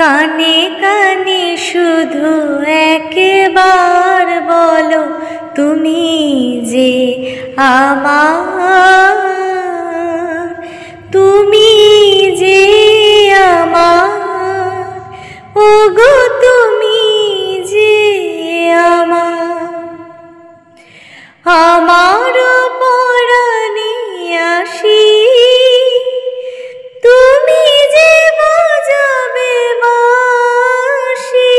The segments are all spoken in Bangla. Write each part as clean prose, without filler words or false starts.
কানে কানে শুধু একবার বলো তুমি যে আমার, তুমি যে আমার, ওগো তুমি যে আমার। আমার পরাণে আসি তুমি যে বাজাবে বাঁশি,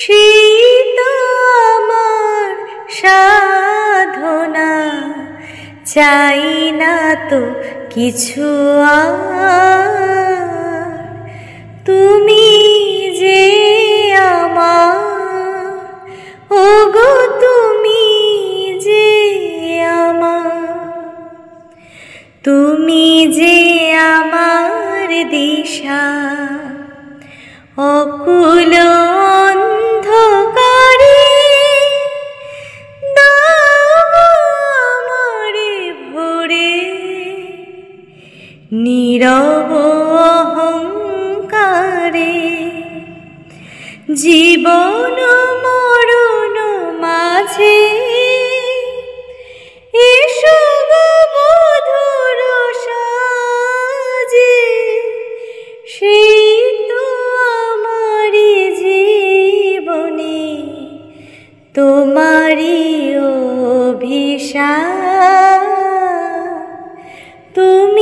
সেই তো আমার সাধনা, চাই না তো কিছু আর। তুমি যে আমার, ওগো তুমি যে আমার, তুমি যে আমার দিশা অকুল অন্ধকারে, দাও আমারে ভরে নীরব অহংকারে। জীবন মরণ মাঝে এসো গো বধূর সাজে, সেই তো আমারি জীবনে তোমারি অভিশাপ। তুমি